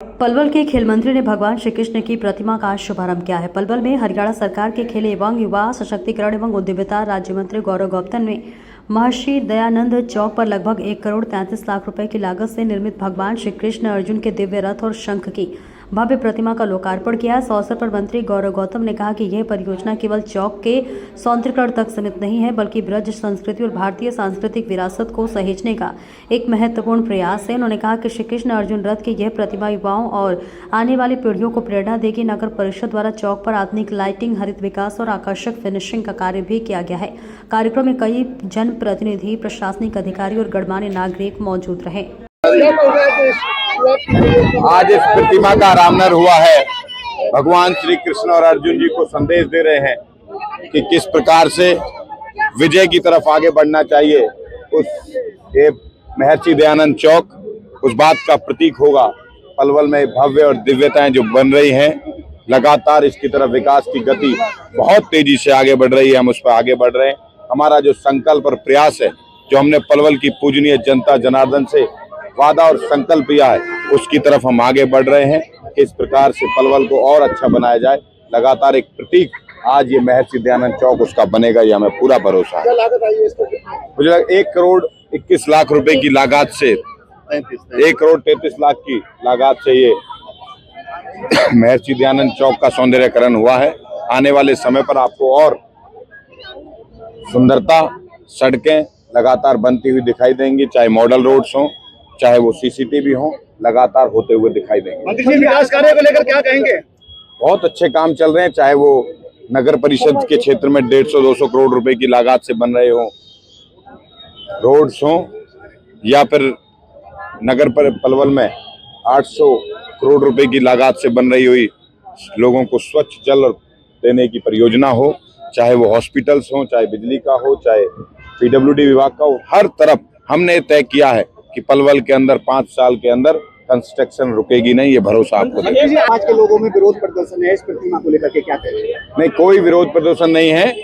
पलवल के खेल मंत्री ने भगवान श्री कृष्ण की प्रतिमा का शुभारंभ किया है। पलवल में हरियाणा सरकार के खेल एवं युवा सशक्तिकरण एवं उद्यमिता राज्य मंत्री गौरव गौतम ने महर्षि दयानंद चौक पर लगभग 1,33,00,000 रुपए की लागत से निर्मित भगवान श्री कृष्ण अर्जुन के दिव्य रथ और शंख की भव्य प्रतिमा का लोकार्पण किया। इस अवसर पर मंत्री गौरव गौतम ने कहा कि यह परियोजना केवल चौक के सौंदर्यीकरण तक सीमित नहीं है, बल्कि ब्रज संस्कृति और भारतीय सांस्कृतिक विरासत को सहेजने का एक महत्वपूर्ण प्रयास है। उन्होंने कहा कि श्री कृष्ण अर्जुन रथ की यह प्रतिमा युवाओं और आने वाली पीढ़ियों को प्रेरणा देगी। नगर परिषद द्वारा चौक पर आधुनिक लाइटिंग, हरित विकास और आकर्षक फिनिशिंग का कार्य भी किया गया है। कार्यक्रम में कई जनप्रतिनिधि, प्रशासनिक अधिकारी और गणमान्य नागरिक मौजूद रहे। आज इस प्रतिमा का आरामन हुआ है। भगवान श्री कृष्ण और अर्जुन जी को संदेश दे रहे हैं कि किस प्रकार से विजय की तरफ आगे बढ़ना चाहिए। उस महर्षि दयानंद चौक उस बात का प्रतीक होगा। पलवल में भव्य और दिव्यताएं जो बन रही हैं, लगातार इसकी तरफ विकास की गति बहुत तेजी से आगे बढ़ रही है। हम उस पर आगे बढ़ रहे हैं। हमारा जो संकल्प और प्रयास है, जो हमने पलवल की पूजनीय जनता जनार्दन से वादा और संकल्प किया है, उसकी तरफ हम आगे बढ़ रहे हैं कि इस प्रकार से पलवल को और अच्छा बनाया जाए। लगातार एक प्रतीक आज ये महर्षि दयानंद चौक उसका बनेगा, ये हमें पूरा भरोसा है। मुझे लगा 1,21,00,000 रुपए की लागत से 1,33,00,000 की लागत से ये महर्षि दयानंद चौक का सौंदर्यकरण हुआ है। आने वाले समय पर आपको और सुंदरता, सड़कें लगातार बनती हुई दिखाई देंगी, चाहे मॉडल रोड्स हों, चाहे वो सीसीटीवी हो, लगातार होते हुए दिखाई देंगे। मंत्री जी, विकास कार्य को लेकर क्या कहेंगे? बहुत अच्छे काम चल रहे हैं, चाहे वो नगर परिषद के क्षेत्र में 150-200 करोड़ रुपए की लागत से बन रहे हो रोड्स हो, या फिर नगर पर पलवल में 800 करोड़ रुपए की लागत से बन रही हुई लोगों को स्वच्छ जल देने की परियोजना हो, चाहे वो हॉस्पिटल्स हो, चाहे बिजली का हो, चाहे पीडब्ल्यूडी विभाग का हो। हर तरफ हमने तय किया है कि पलवल के अंदर 5 साल के अंदर कंस्ट्रक्शन रुकेगी नहीं, ये भरोसा आपको दें। आज के लोगों में विरोध प्रदर्शन है, इस प्रतिमा को लेकर के क्या कहेंगे? नहीं, कोई विरोध प्रदर्शन नहीं है।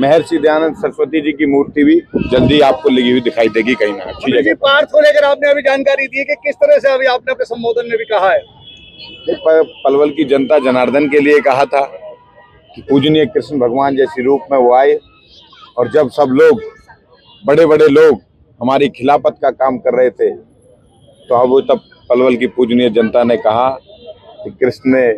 महर्षि दयानंद सरस्वती जी की मूर्ति भी जल्दी आपको लगी हुई दिखाई देगी कहीं ना अच्छी जगह। पार्थ को लेकर आपने अभी जानकारी दी है कि किस तरह से अभी आपने अपने संबोधन में भी कहा है। पलवल की जनता जनार्दन के लिए कहा था कि पूजनीय कृष्ण भगवान जैसी रूप में वो आए, और जब सब लोग बड़े बड़े लोग हमारी खिलाफत का काम कर रहे थे, तो अब वो तब पलवल की पूजनीय जनता ने कहा कि कृष्ण ने,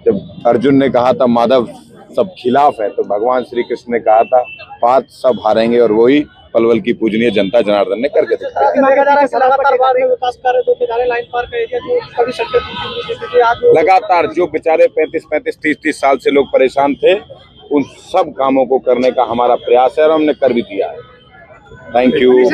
जब अर्जुन ने कहा था माधव सब खिलाफ है, तो भगवान श्री कृष्ण ने कहा था पार्थ सब हारेंगे, और वही पलवल की पूजनीय जनता जनार्दन ने करके दिखाया। लगातार जो बेचारे 35-35, 30-30 साल से लोग परेशान थे, उन सब कामों को करने का हमारा प्रयास है और हमने कर भी दिया है। Thank you.